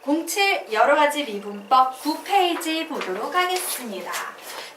07 여러가지 미분법 9페이지 보도록 하겠습니다.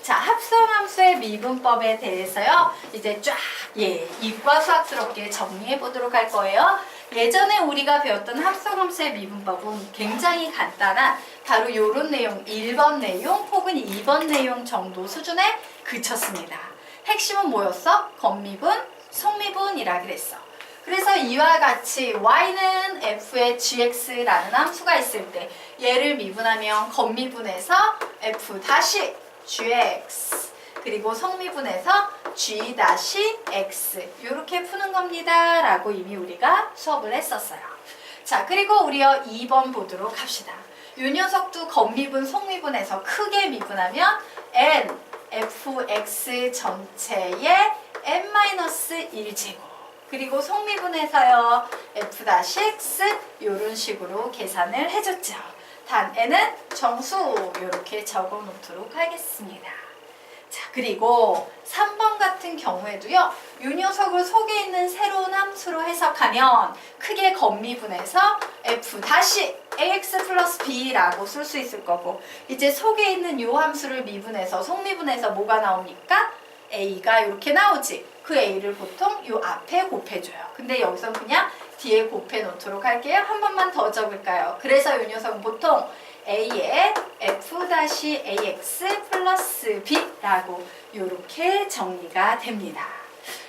자, 합성함수의 미분법에 대해서요. 이제 쫙 이과 수학스럽게 정리해 보도록 할 거예요. 예전에 우리가 배웠던 합성함수의 미분법은 굉장히 간단한 바로 요런 내용, 1번 내용 혹은 2번 내용 정도 수준에 그쳤습니다. 핵심은 뭐였어? 겉미분, 속미분이라 그랬어. 그래서 이와 같이 y는 f의 gx라는 함수가 있을 때 얘를 미분하면 겉미분에서 f 다시 gx 그리고 속미분에서 g 다시 x 이렇게 푸는 겁니다 라고 이미 우리가 수업을 했었어요. 자, 그리고 우리요 2번 보도록 합시다. 이 녀석도 겉미분 속미분에서 크게 미분하면 n fx 전체의 n-1제곱 그리고 속미분에서요 f-x 이런 식으로 계산을 해줬죠. 단 n은 정수 이렇게 적어 놓도록 하겠습니다. 자, 그리고 3번 같은 경우에도요 이 녀석을 속에 있는 새로운 함수로 해석하면 크게 겉미분에서 f-ax 플러스 b라고 쓸 수 있을 거고, 이제 속에 있는 이 함수를 미분해서 속미분에서 뭐가 나옵니까? a가 이렇게 나오지. 그 a를 보통 이 앞에 곱해줘요. 근데 여기서 그냥 뒤에 곱해 놓도록 할게요. 한 번만 더 적을까요? 그래서 이 녀석은 보통 a에 f-ax 플러스 b라고 이렇게 정리가 됩니다.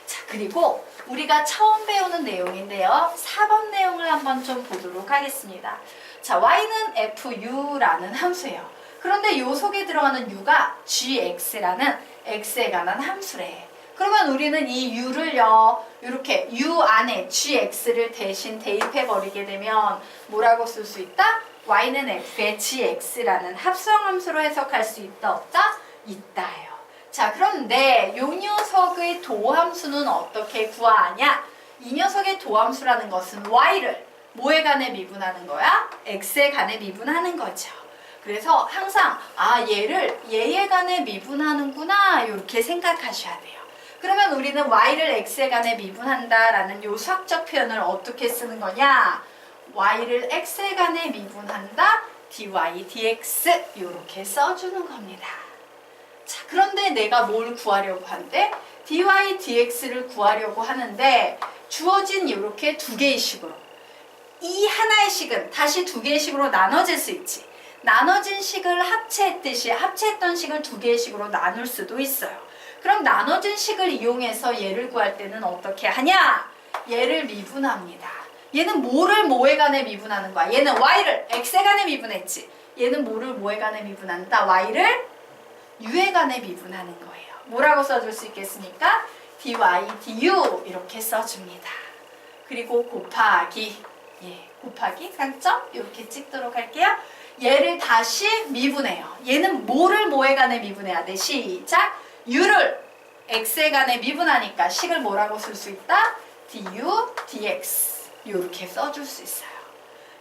자, 그리고 우리가 처음 배우는 내용인데요. 4번 내용을 한번 좀 보도록 하겠습니다. 자, y는 fu라는 함수예요. 그런데 요 속에 들어가는 u가 gx라는 x에 관한 함수래. 그러면 우리는 이 u를요 이렇게 u 안에 gx를 대신 대입해 버리게 되면 뭐라고 쓸 수 있다? y는 f의 gx라는 합성함수로 해석할 수 있다 없다? 있다예요. 자, 그런데 요 녀석의 도함수는 어떻게 구하냐? 이 녀석의 도함수라는 것은 y를 뭐에 관해 미분하는 거야? x에 관해 미분하는 거죠. 그래서 항상 얘를 얘에 관해 미분하는구나 이렇게 생각하셔야 돼요. 그러면 우리는 y를 x에 관해 미분한다라는 요 수학적 표현을 어떻게 쓰는 거냐? y를 x에 관해 미분한다 dy dx 이렇게 써주는 겁니다. 자, 그런데 내가 뭘 구하려고 하는데 dy dx를 구하려고 하는데 주어진 이렇게 두 개의 식으로 이 하나의 식은 다시 두 개의 식으로 나눠질 수 있지. 나눠진 식을 합체했듯이 합체했던 식을 두 개의 식으로 나눌 수도 있어요. 그럼 나눠진 식을 이용해서 얘를 구할 때는 어떻게 하냐? 얘를 미분합니다. 얘는 뭐를 뭐에 관해 미분하는 거야? 얘는 y를 x에 관해 미분했지. 얘는 뭐를 뭐에 관해 미분한다? y를 u에 관해 미분하는 거예요. 뭐라고 써줄 수 있겠습니까? dy, du 이렇게 써줍니다. 그리고 곱하기 곱하기 깡점 이렇게 찍도록 할게요. 얘를 다시 미분해요. 얘는 뭐를 뭐에 관해 미분해야 돼? 시작! u를 x에 관해 미분하니까 식을 뭐라고 쓸 수 있다? du, dx 이렇게 써줄 수 있어요.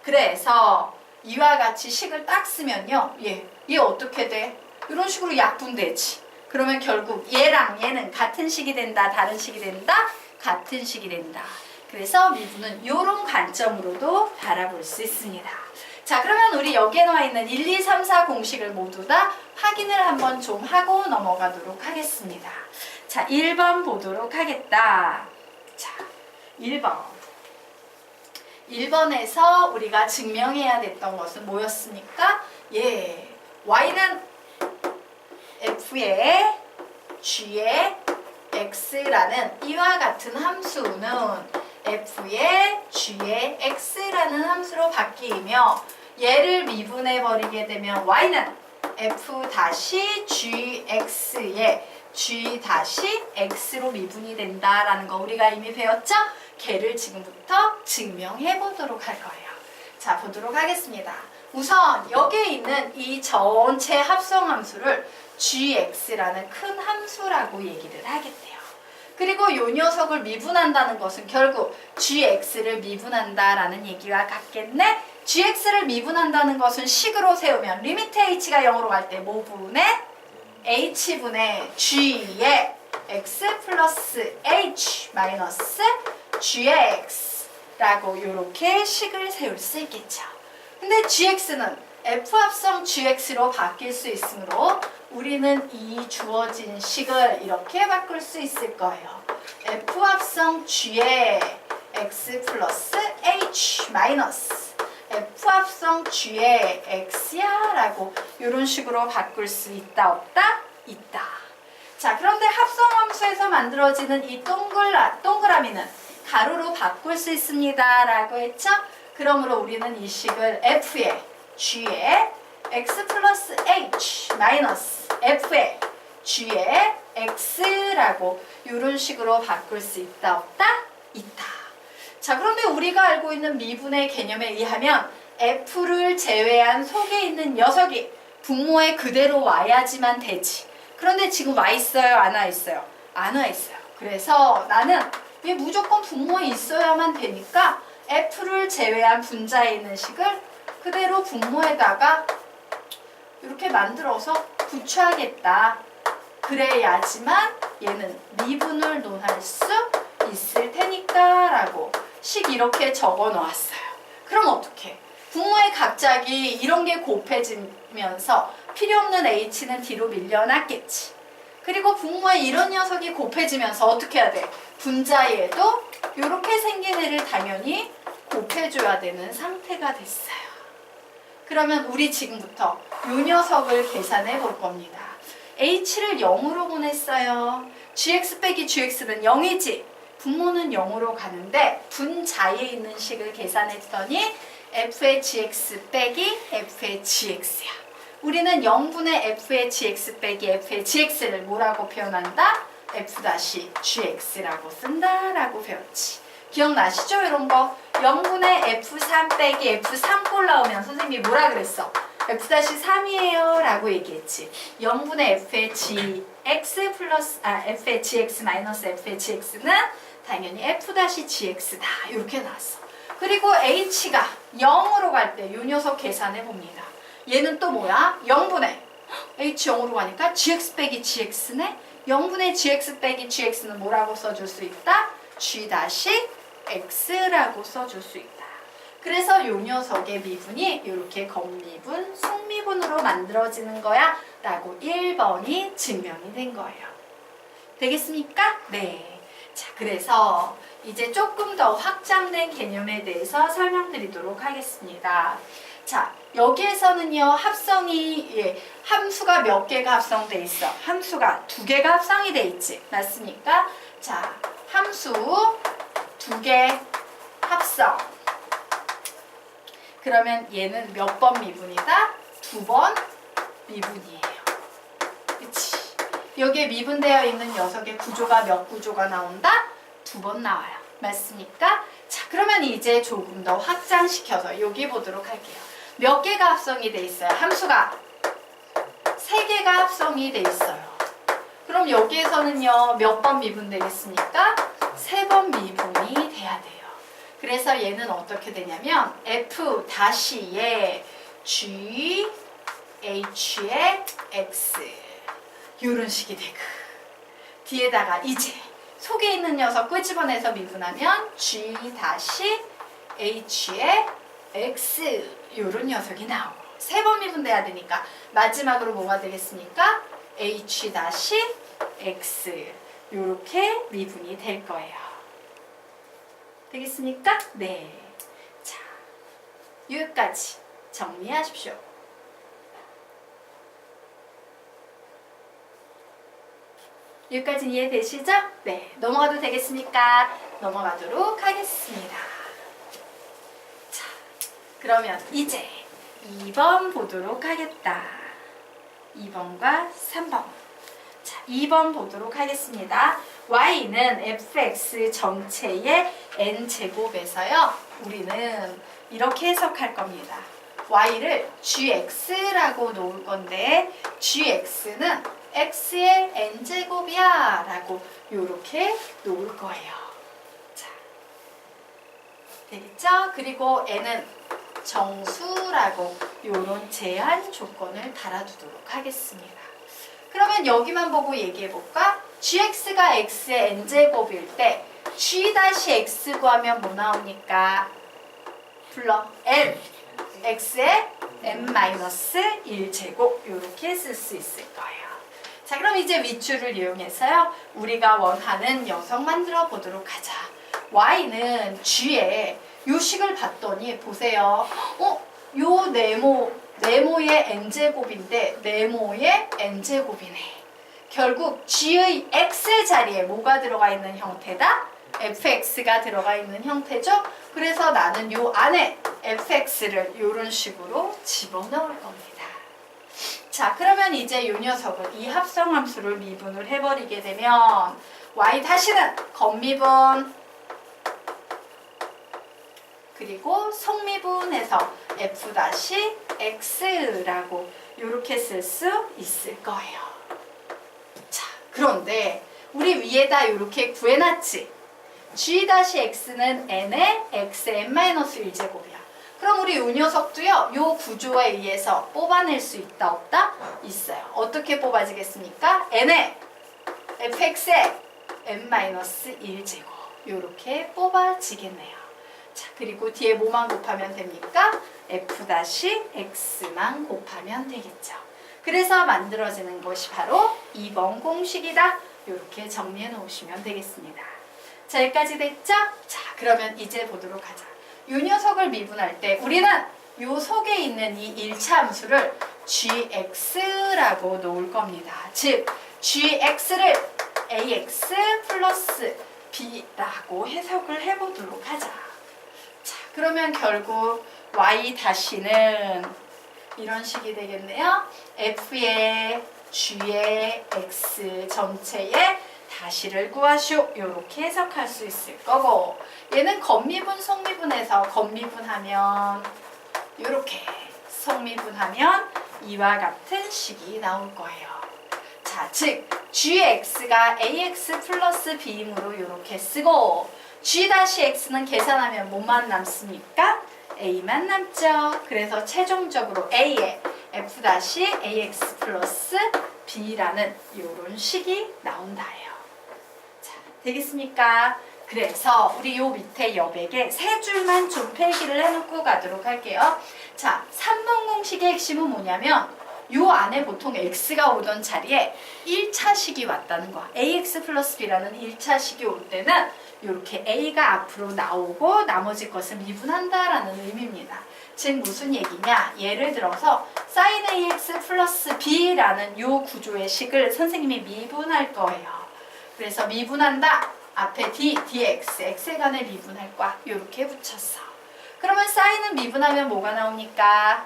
그래서 이와 같이 식을 딱 쓰면요 얘 어떻게 돼? 이런 식으로 약분되지. 그러면 결국 얘랑 얘는 같은 식이 된다, 다른 식이 된다? 같은 식이 된다. 그래서 미분은 이런 관점으로도 바라볼 수 있습니다. 자, 그러면 우리 여기에 나와 있는 1, 2, 3, 4 공식을 모두 다 확인을 한번 좀 하고 넘어가도록 하겠습니다. 자, 1번 보도록 하겠다. 자, 1번. 1번에서 우리가 증명해야 됐던 것은 뭐였습니까? y는 f의 g의 x라는 이와 같은 함수는 f의 g의 x라는 함수로 바뀌며 얘를 미분해 버리게 되면 y는 f-gx의 g-x로 미분이 된다라는 거 우리가 이미 배웠죠? 걔를 지금부터 증명해 보도록 할 거예요. 자, 보도록 하겠습니다. 우선 여기에 있는 이 전체 합성함수를 gx라는 큰 함수라고 얘기를 하겠대요. 그리고 이 녀석을 미분한다는 것은 결국 gx를 미분한다라는 얘기와 같겠네. gx를 미분한다는 것은 식으로 세우면 리미트 h가 0으로 갈 때 뭐분의 h분의 g의 x 플러스 h 마이너스 gx라고 이렇게 식을 세울 수 있겠죠. 근데 gx는 f 합성 gx로 바뀔 수 있으므로 우리는 이 주어진 식을 이렇게 바꿀 수 있을 거예요. f 합성 g의 x 플러스 h 마이너스 f 합성 g의 x야 라고 이런 식으로 바꿀 수 있다 없다? 있다. 자, 그런데 합성함수에서 만들어지는 이 동그라미는 가로로 바꿀 수 있습니다 라고 했죠? 그러므로 우리는 이 식을 f의 g의 x 플러스 h 마이너스 f의 g의 x라고 이런 식으로 바꿀 수 있다 없다? 있다. 자, 그런데 우리가 알고 있는 미분의 개념에 의하면 f를 제외한 속에 있는 녀석이 분모에 그대로 와야지만 되지. 그런데 지금 와 있어요? 안 와 있어요? 안 와 있어요. 그래서 나는 얘 무조건 분모에 있어야만 되니까 f를 제외한 분자에 있는 식을 그대로 분모에다가 이렇게 만들어서 붙여야겠다. 그래야지만 얘는 미분을 논할 수 있을 테니까 라고 식 이렇게 적어 놓았어요. 그럼 어떻게? 분모에 갑자기 이런 게 곱해지면서 필요 없는 h는 뒤로 밀려났겠지. 그리고 분모에 이런 녀석이 곱해지면서 어떻게 해야 돼? 분자에도 이렇게 생긴 애를 당연히 곱해줘야 되는 상태가 됐어요. 그러면 우리 지금부터 이 녀석을 계산해 볼 겁니다. h를 0으로 보냈어요. gx 빼기 gx는 0이지. 분모는 0으로 가는데 분자에 있는 식을 계산했더니 f의 gx 빼기 f의 gx야. 우리는 0분의 f의 gx 빼기 f의 gx를 뭐라고 표현한다? f-gx라고 쓴다라고 배웠지. 기억나시죠? 이런 거 0분의 f3 빼기 f3 꼴 나오면 선생님이 뭐라 그랬어? f-3이에요 라고 얘기했지. 0분의 f의 gx 플러스 f의 gx 마이너스 f의 gx는 당연히 f-gx다 이렇게 나왔어. 그리고 h가 0으로 갈 때 이 녀석 계산해 봅니다. 얘는 또 뭐야? 0분의 h 0으로 가니까 gx 빼기 gx네. 0분의 gx 빼기 gx는 뭐라고 써줄 수 있다? g-x라고 써줄 수 있다. 그래서 이 녀석의 미분이 이렇게 겉미분, 속미분으로 만들어지는 거야 라고 1번이 증명이 된 거예요. 되겠습니까? 네. 자, 그래서 이제 조금 더 확장된 개념에 대해서 설명드리도록 하겠습니다. 자, 여기에서는요, 합성이, 함수가 몇 개가 합성돼 있어? 함수가 2개가 합성이 돼 있지. 맞습니까? 자, 함수 2개 합성. 그러면 얘는 몇 번 미분이다? 2번 미분이에요. 그치? 여기에 미분되어 있는 녀석의 구조가 몇 구조가 나온다? 2번 나와요. 맞습니까? 자, 그러면 이제 조금 더 확장시켜서 여기 보도록 할게요. 몇 개가 합성이 돼 있어요? 함수가 3개가 합성이 돼 있어요. 그럼 여기에서는요, 몇 번 미분되겠습니까? 3번 미분이 돼야 돼요. 그래서 얘는 어떻게 되냐면 f-의 g, h의 x 이런 식이 되고 뒤에다가 이제 속에 있는 녀석 끄집어내서 미분하면 g-h의 x 이런 녀석이 나오고 3번 미분돼야 되니까 마지막으로 뭐가 되겠습니까? h-x 이렇게 미분이 될 거예요. 되겠습니까? 네. 자, 여기까지 정리하십시오. 여기까지 이해되시죠? 네. 넘어가도 되겠습니까? 넘어가도록 하겠습니다. 자, 그러면 이제 2번 보도록 하겠다. 2번과 3번. 자, 2번 보도록 하겠습니다. y는 fx 전체의 n제곱에서요. 우리는 이렇게 해석할 겁니다. y를 gx라고 놓을 건데 gx는 x의 n제곱이야 라고 이렇게 놓을 거예요. 자, 되겠죠? 그리고 n은 정수라고 이런 제한 조건을 달아두도록 하겠습니다. 그러면 여기만 보고 얘기해볼까? gx가 x의 n제곱일 때 g-x 구하면 뭐 나옵니까? 불러. n x의 n-1제곱 이렇게 쓸 수 있을 거예요. 자, 그럼 이제 위줄을 이용해서요. 우리가 원하는 녀석 만들어 보도록 하자. y는 g에 요 식을 봤더니 보세요. 요 네모의 n제곱인데 네모의 n제곱이네. 결국 g의 x 자리에 뭐가 들어가 있는 형태다? fx가 들어가 있는 형태죠. 그래서 나는 요 안에 fx를 이런 식으로 집어넣을 겁니다. 자, 그러면 이제 이 녀석을 이 합성함수를 미분을 해버리게 되면 y 다시는 겉미분 그리고 속미분해서 f-x라고 이렇게 쓸 수 있을 거예요. 자, 그런데 우리 위에다 이렇게 구해놨지. g-x는 n의 xn-1제곱이야. 그럼 우리 이 녀석도요, 요 구조에 의해서 뽑아낼 수 있다, 없다? 있어요. 어떻게 뽑아지겠습니까? n의 fx의 n-1제곱. 요렇게 뽑아지겠네요. 자, 그리고 뒤에 뭐만 곱하면 됩니까? f-x만 곱하면 되겠죠. 그래서 만들어지는 것이 바로 2번 공식이다. 이렇게 정리해 놓으시면 되겠습니다. 자, 여기까지 됐죠? 자, 그러면 이제 보도록 하자. 이 녀석을 미분할 때 우리는 요 속에 있는 이 1차 함수를 gx라고 놓을 겁니다. 즉, gx를 ax 플러스 b라고 해석을 해보도록 하자. 자, 그러면 결국 y 다시는 이런 식이 되겠네요. f의 g의 x 전체의 다시를 구하시오. 이렇게 해석할 수 있을 거고, 얘는 겉미분, 속미분해서 겉미분하면 이렇게, 속미분하면 이와 같은 식이 나올 거예요. 자, 즉 gx가 ax 플러스 b이므로 이렇게 쓰고 g-x는 계산하면 뭐만 남습니까? a만 남죠. 그래서 최종적으로 a에 f-ax 플러스 b라는 이런 식이 나온다예요. 자, 되겠습니까? 그래서 우리 요 밑에 여백에 세 줄만 좀 필기를 해놓고 가도록 할게요. 자, 3번 공식의 핵심은 뭐냐면 요 안에 보통 x가 오던 자리에 1차식이 왔다는 거야. ax 플러스 b라는 1차식이 올 때는 이렇게 a가 앞으로 나오고 나머지 것을 미분한다라는 의미입니다. 즉 무슨 얘기냐? 예를 들어서 sin ax 플러스 b라는 요 구조의 식을 선생님이 미분할 거예요. 그래서 미분한다. 앞에 d, dx, x에 관해 미분할 거야. 이렇게 붙였어. 그러면 사인은 미분하면 뭐가 나옵니까?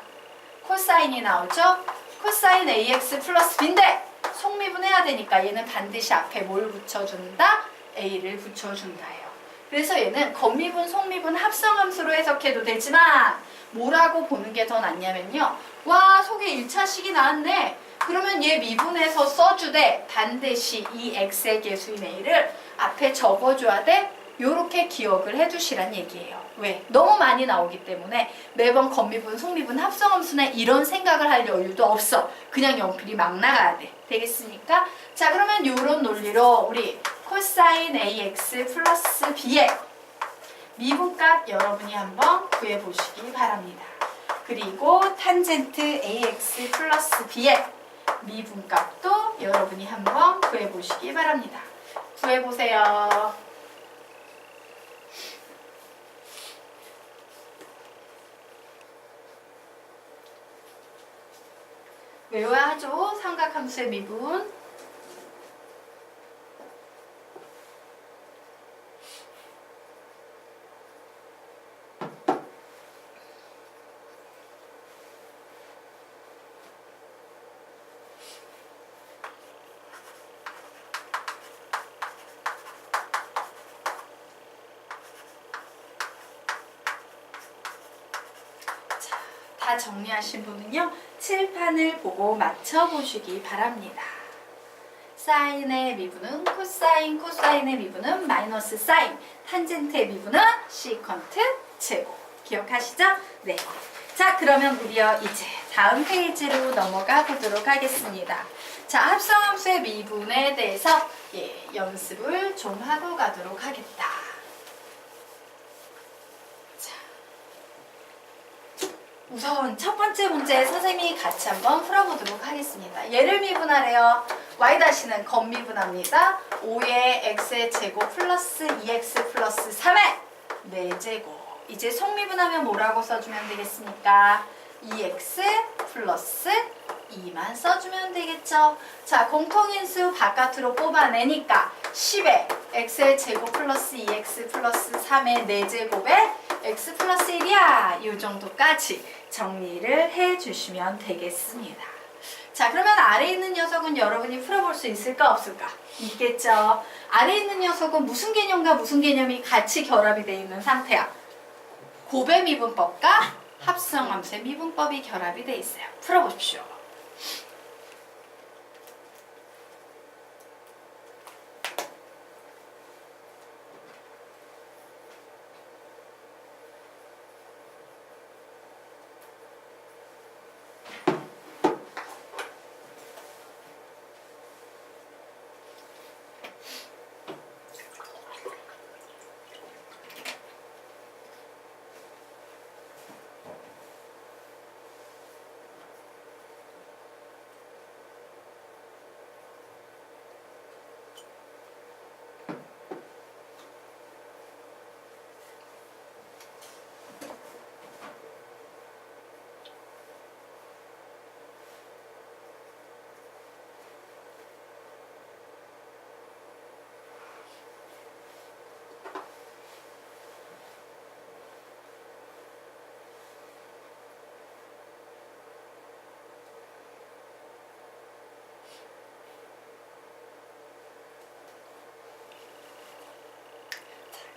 코사인이 나오죠? 코사인 ax 플러스 b인데 속미분해야 되니까 얘는 반드시 앞에 뭘 붙여준다? a를 붙여준다예요. 그래서 얘는 겉미분, 속미분 합성함수로 해석해도 되지만 뭐라고 보는 게 더 낫냐면요. 와, 속에 1차식이 나왔네. 그러면 얘 미분해서 써주되 반드시 이 x의 개수인 a를 앞에 적어줘야 돼. 요렇게 기억을 해두시란 얘기예요. 왜? 너무 많이 나오기 때문에 매번 겉미분, 속미분 합성함수네 이런 생각을 할 여유도 없어. 그냥 연필이 막 나가야 돼. 되겠습니까? 자, 그러면 요런 논리로 우리 코사인 ax 플러스 b의 미분값 여러분이 한번 구해보시기 바랍니다. 그리고 탄젠트 ax 플러스 b의 미분값도 여러분이 한번 구해보시기 바랍니다. 구해보세요. 외워야 하죠. 삼각함수의 미분. 다 정리하신 분은요, 칠판을 보고 맞춰보시기 바랍니다. 사인의 미분은 코사인, 코사인의 미분은 마이너스 사인, 탄젠트의 미분은 시컨트 제곱. 기억하시죠? 네. 자, 그러면 우리요 이제 다음 페이지로 넘어가 보도록 하겠습니다. 자, 합성함수의 미분에 대해서 연습을 좀 하고 가도록 하겠다. 우선 첫 번째 문제 선생님이 같이 한번 풀어보도록 하겠습니다. 얘를 미분하래요. y-는 건미분합니다. 5의 x의 제곱 플러스 2x 플러스 3의 4제곱. 이제 속미분하면 뭐라고 써주면 되겠습니까? 2x 플러스 2만 써주면 되겠죠. 자, 공통인수 바깥으로 뽑아내니까 10에 x의 제곱 플러스 2x 플러스 3의 4제곱에 x 플러스 1이야. 이 정도까지 정리를 해주시면 되겠습니다. 자, 그러면 아래에 있는 녀석은 여러분이 풀어볼 수 있을까 없을까? 있겠죠. 아래에 있는 녀석은 무슨 개념과 무슨 개념이 같이 결합이 되어 있는 상태야? 곱의 미분법과 합성함수의 미분법이 결합이 되어 있어요. 풀어보십시오.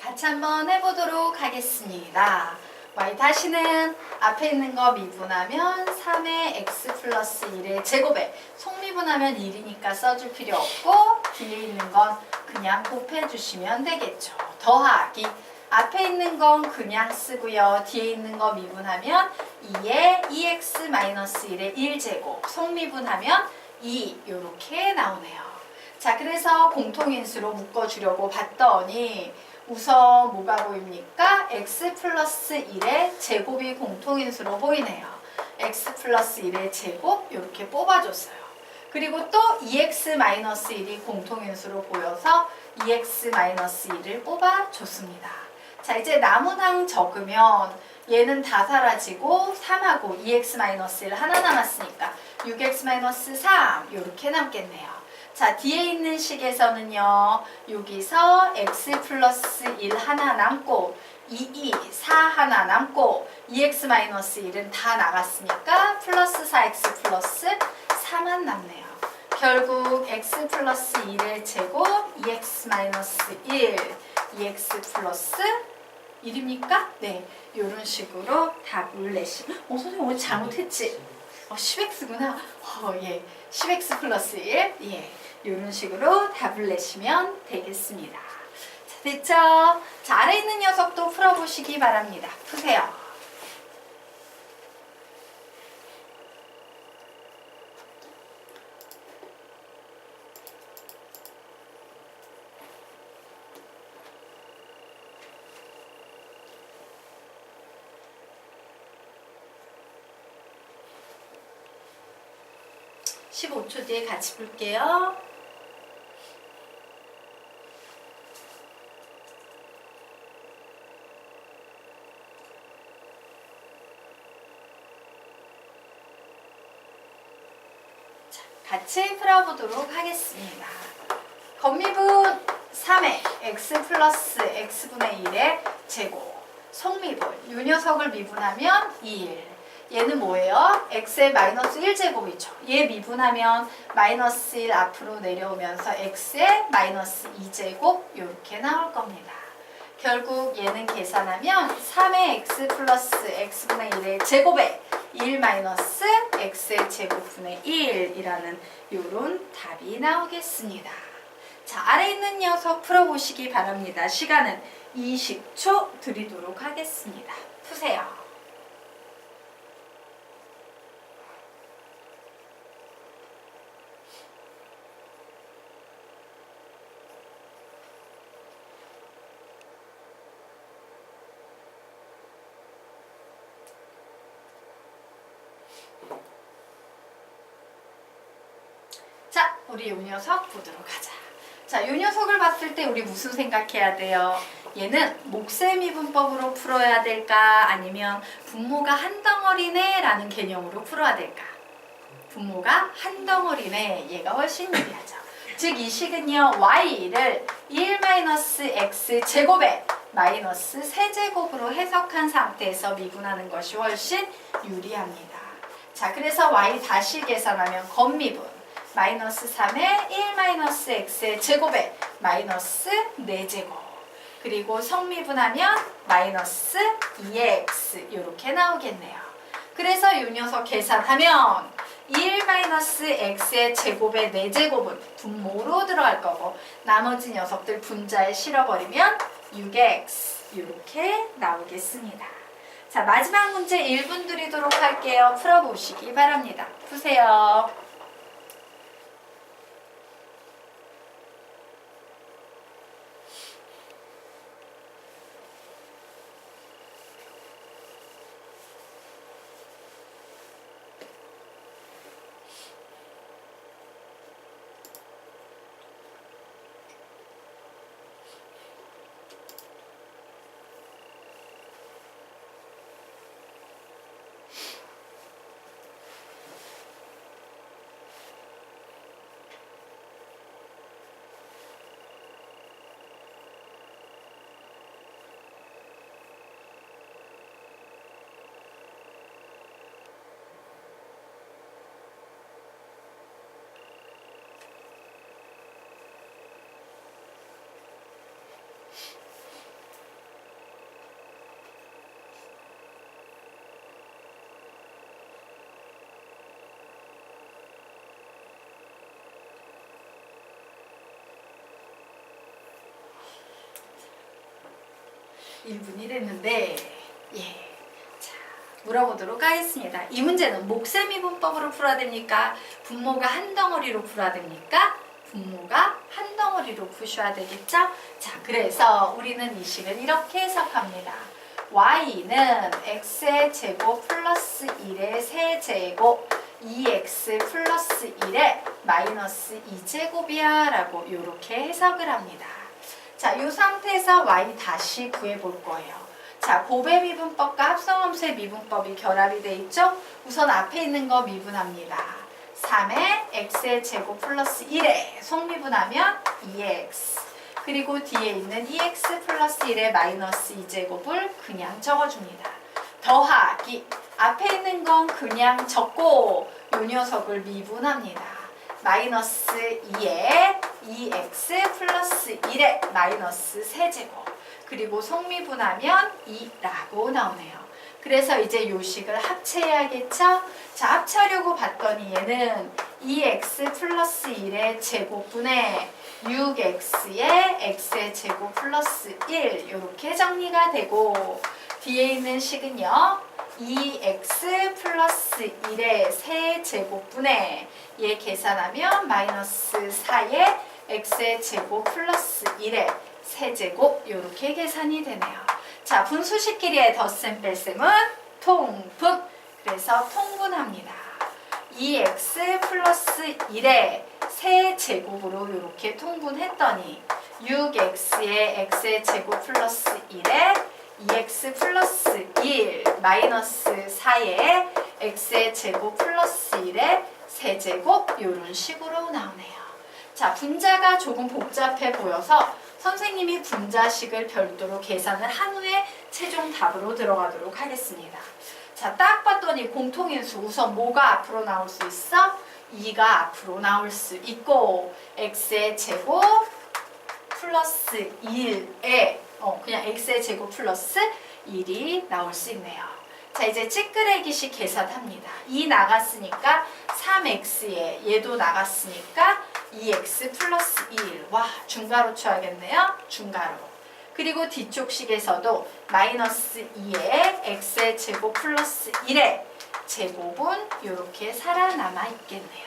같이 한번 해보도록 하겠습니다. y-는 앞에 있는 거 미분하면 3의 x 플러스 1의 제곱에 속미분하면 1이니까 써줄 필요 없고 뒤에 있는 건 그냥 곱해주시면 되겠죠. 더하기 앞에 있는 건 그냥 쓰고요. 뒤에 있는 거 미분하면 2의 2x-1의 1제곱 속미분하면 2 이렇게 나오네요. 자, 그래서 공통인수로 묶어주려고 봤더니 우선 뭐가 보입니까? x 플러스 1의 제곱이 공통인수로 보이네요. x 플러스 1의 제곱 이렇게 뽑아줬어요. 그리고 또 2x-1이 공통인수로 보여서 2x-1을 뽑아줬습니다. 자, 이제 남은 항 적으면 얘는 다 사라지고 3하고 2x-1 하나 남았으니까 6x-3 이렇게 남겠네요. 자, 뒤에 있는 식에서는요. 여기서 x 플러스 1 하나 남고 2, 4 하나 남고 2x-1은 다 나갔으니까 플러스 4x 플러스 4만 남네요. 결국 x 플러스 1의 제곱 2x-1 2x 플러스 1입니까? 네, 이런 식으로 답을 내시면 선생님 오늘 잘못했지? 10x구나. 예, 10x 플러스 1. 예, 이런 식으로 답을 내시면 되겠습니다. 자, 됐죠? 자, 아래 있는 녀석도 풀어보시기 바랍니다. 푸세요. (15초) 뒤에 같이 볼게요. 자, 같이 풀어보도록 하겠습니다. 건미분 3의 x 플러스 x분의 1의 제곱 속미분 이 녀석을 미분하면 2일 얘는 뭐예요? x의 마이너스 1제곱이죠. 얘 미분하면 마이너스 1 앞으로 내려오면서 x의 마이너스 2제곱 이렇게 나올 겁니다. 결국 얘는 계산하면 3의 x 플러스 x분의 1의 제곱에 1 마이너스 x의 제곱분의 1이라는 이런 답이 나오겠습니다. 자, 아래 있는 녀석 풀어보시기 바랍니다. 시간은 20초 드리도록 하겠습니다. 푸세요. 자, 우리 이 녀석 보도록 하자. 자, 이 녀석을 봤을 때 우리 무슨 생각해야 돼요? 얘는 몫의미분법으로 풀어야 될까? 아니면 분모가 한 덩어리네? 라는 개념으로 풀어야 될까? 분모가 한 덩어리네. 얘가 훨씬 유리하죠. 즉, 이 식은요, y를 1-x 제곱에 마이너스 세제곱으로 해석한 상태에서 미분하는 것이 훨씬 유리합니다. 자, 그래서 y 다시 계산하면 겉미분 마이너스 3에 1-x의 제곱에 마이너스 4제곱, 그리고 성미분하면 마이너스 2x 이렇게 나오겠네요. 그래서 이 녀석 계산하면 1-x의 제곱의 4제곱은 분모로 들어갈 거고 나머지 녀석들 분자에 실어버리면 6x 이렇게 나오겠습니다. 자, 마지막 문제 1분 드리도록 할게요. 풀어보시기 바랍니다. 푸세요. (1분이) 됐는데 자, 물어보도록 하겠습니다. 이 문제는 몫의미분법으로 풀어야 됩니까? 분모가 한 덩어리로 풀어야 됩니까? 분모가 한 덩어리로 푸셔야 되겠죠? 자, 그래서 우리는 이 식은 이렇게 해석합니다. y는 x의 제곱 플러스 1의 세제곱 2x 플러스 1의 마이너스 2제곱이야 라고 이렇게 해석을 합니다. 자, 이 상태에서 y 다시 구해볼 거예요. 자, 곱의 미분법과 합성함수의 미분법이 결합이 돼 있죠? 우선 앞에 있는 거 미분합니다. 3의 x의 제곱 플러스 1에 속미분하면 2x, 그리고 뒤에 있는 2x 플러스 1의 마이너스 2제곱을 그냥 적어줍니다. 더하기, 앞에 있는 건 그냥 적고 이 녀석을 미분합니다. 마이너스 2에 2x 플러스 1에 마이너스 세제곱, 그리고 속미분하면 2라고 나오네요. 그래서 이제 요식을 합체해야겠죠? 자, 합체하려고 봤더니 얘는 2x 플러스 1의 제곱분의 6x의 x의 제곱 플러스 1 이렇게 정리가 되고 뒤에 있는 식은요 2x 플러스 1의 세제곱분의 얘 계산하면 마이너스 4의 x의 제곱 플러스 1의 세제곱 이렇게 계산이 되네요. 자, 분수식끼리의 덧셈 뺄셈은 통분. 그래서 통분합니다. 2x 플러스 1의 세제곱으로 이렇게 통분했더니 6x의 x의 제곱 플러스 1에 2x 플러스 1 마이너스 4의 x의 제곱 플러스 1의 세제곱 이런 식으로 나오네요. 자, 분자가 조금 복잡해 보여서 선생님이 분자식을 별도로 계산을 한 후에 최종 답으로 들어가도록 하겠습니다. 자, 딱 봤더니 공통인수 우선 뭐가 앞으로 나올 수 있어? 2가 앞으로 나올 수 있고 x의 제곱 플러스 1에 그냥 x의 제곱 플러스 1이 나올 수 있네요. 자, 이제 찌끄레기식 계산합니다. 2 나갔으니까 3x에 얘도 나갔으니까 2x 플러스 1. 와, 중괄호 쳐야겠네요. 중괄호. 그리고 뒤쪽 식에서도 마이너스 2에 x의 제곱 플러스 1의 제곱은 이렇게 살아남아 있겠네요.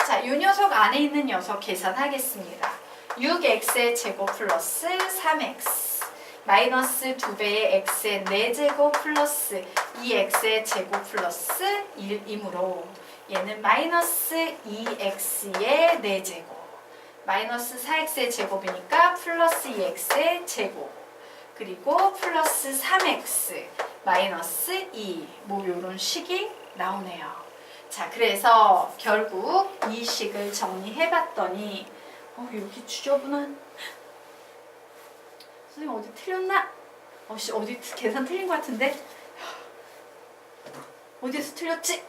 자, 이 녀석 안에 있는 녀석 계산하겠습니다. 6x의 제곱 플러스 3x 마이너스 2배의 x의 4제곱 플러스 2x의 제곱 플러스 1이므로 얘는 마이너스 2x의 4제곱 마이너스 4x의 제곱이니까 플러스 2x의 제곱 그리고 플러스 3x 마이너스 2 뭐 요런 식이 나오네요. 자, 그래서 결국 이 식을 정리해봤더니 여기 지저분한 선생님 어디 틀렸나? 어디 계산 틀린 것 같은데? 어디서 틀렸지?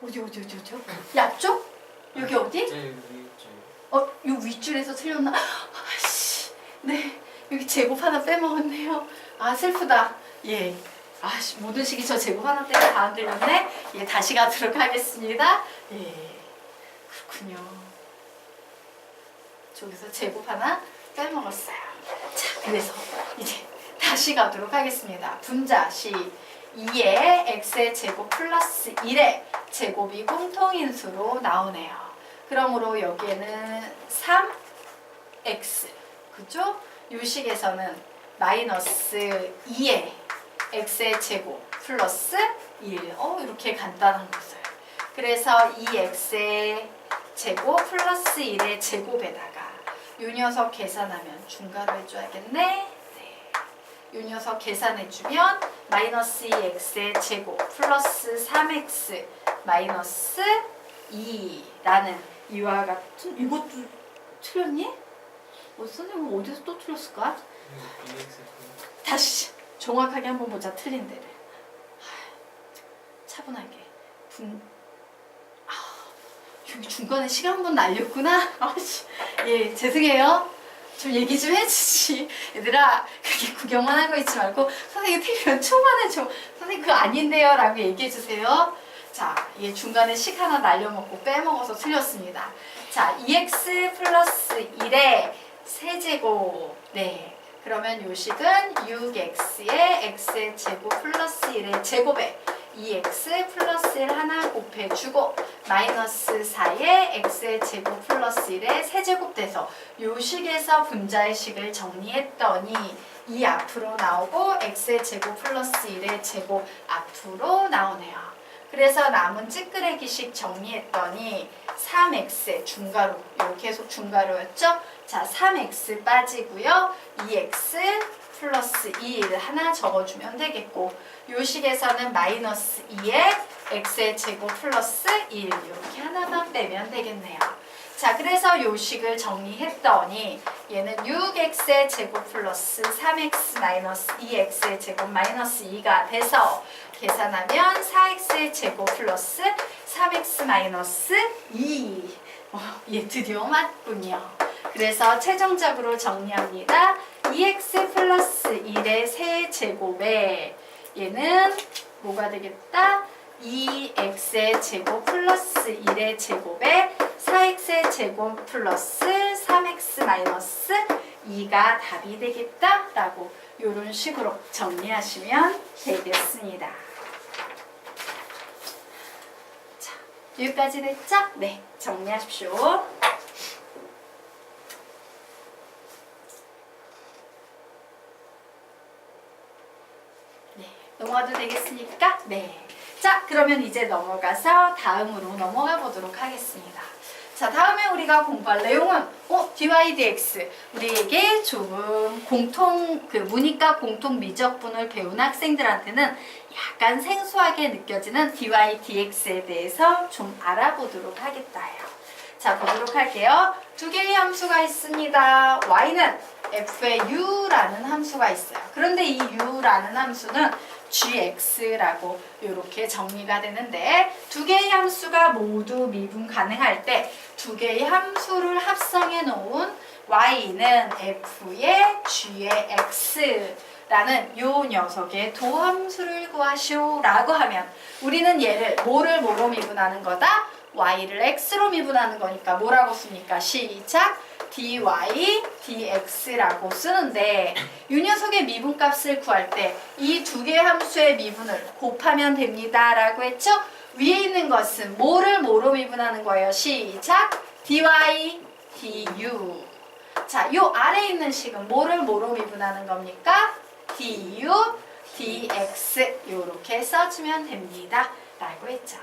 어디요? 앞쪽? 여기 어디? 네, 위쪽. 요 윗줄에서 틀렸나? 네, 여기 제곱 하나 빼먹었네요. 아, 슬프다. 예. 모든 식이 저 제곱 하나 때문에 다 안 들렸네? 예, 다시 가도록 하겠습니다. 예. 그렇군요. 저기서 제곱 하나 빼먹었어요. 자, 그래서 이제 다시 가도록 하겠습니다. 분자식 2의 x의 제곱 플러스 1의 제곱이 공통인수로 나오네요. 그러므로 여기에는 3x 그죠? 이 식에서는 마이너스 2의 x의 제곱 플러스 1 이렇게 간단한 것을 그래서 2x의 제곱 플러스 1의 제곱에다가 이 녀석 계산하면 중괄호 해줘야겠네. 이 녀석 계산해주면 마이너스 2x의 제곱 플러스 3x 마이너스 2라는 이와 같은 이것도 틀렸니? 선생님은 어디서 또 틀렸을까? 다시 정확하게 한번 보자. 틀린 데를 차분하게 여기 중간에 시간 한 번 날렸구나. 예, 죄송해요. 좀 얘기 좀 해주지. 얘들아, 그게 구경만 하고 있지 말고 선생님 틀리면 초반에 선생님 그거 아닌데요 라고 얘기해주세요. 자, 얘 중간에 식 하나 날려먹고 빼먹어서 틀렸습니다. 자, 2x 플러스 1의 세제곱. 네, 그러면 요 식은 6x의 x의 제곱 플러스 1의 제곱에 2x 플러스 1 하나 곱해주고 마이너스 4의 x의 제곱 플러스 1의 세제곱 돼서 요 식에서 분자의 식을 정리했더니 2 앞으로 나오고 x의 제곱 플러스 1의 제곱 앞으로 나오네요. 그래서 남은 찌끄레기식 정리했더니 3x의 중괄호, 요 계속 중괄호였죠? 자, 3x 빠지고요. 2x 플러스 2를 하나 적어주면 되겠고 요 식에서는 마이너스 2의 x의 제곱 플러스 1 이렇게 하나만 빼면 되겠네요. 자, 그래서 요 식을 정리했더니 얘는 6x의 제곱 플러스 3x 마이너스 2x의 제곱 마이너스 2가 돼서 계산하면 4x의 제곱 플러스 3x 마이너스 2. 예, 드디어 맞군요. 그래서 최종적으로 정리합니다. 2x 플러스 1의 세제곱에 얘는 뭐가 되겠다? 2x의 제곱 플러스 1의 제곱에 4x의 제곱 플러스 3x 마이너스 2가 답이 되겠다 라고 이런 식으로 정리하시면 되겠습니다. 자, 여기까지 됐죠? 네, 정리하십시오. 넘어가도 되겠습니까? 네. 자, 그러면 이제 넘어가서 다음으로 넘어가 보도록 하겠습니다. 자, 다음에 우리가 공부할 내용은 dy dx 우리에게 조금 문이과 공통 미적분을 배운 학생들한테는 약간 생소하게 느껴지는 dy dx에 대해서 좀 알아보도록 하겠다요. 자, 보도록 할게요. 두 개의 함수가 있습니다. y는 f의 u라는 함수가 있어요. 그런데 이 u라는 함수는 gx라고 이렇게 정리가 되는데 두 개의 함수가 모두 미분 가능할 때 두 개의 함수를 합성해 놓은 y는 f의 g의 x라는 요 녀석의 도함수를 구하시오 라고 하면 우리는 얘를 뭐로 미분하는 거다? y를 x로 미분하는 거니까 뭐라고 씁니까? 시작! dy dx라고 쓰는데 이 녀석의 미분값을 구할 때 이 두 개의 함수의 미분을 곱하면 됩니다 라고 했죠? 위에 있는 것은 뭐를 뭐로 미분하는 거예요? 시작! dy, du. 자, 요 아래에 있는 식은 뭐를 뭐로 미분하는 겁니까? du, dx. 요렇게 써주면 됩니다. 라고 했죠.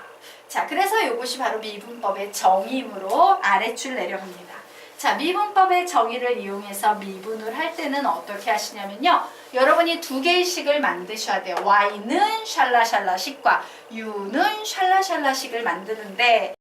자, 그래서 이것이 바로 미분법의 정의이므로 아래줄 내려갑니다. 자, 미분법의 정의를 이용해서 미분을 할 때는 어떻게 하시냐면요. 여러분이 두 개의 식을 만드셔야 돼요. y는 샬라샬라식과 u는 샬라샬라식을 만드는데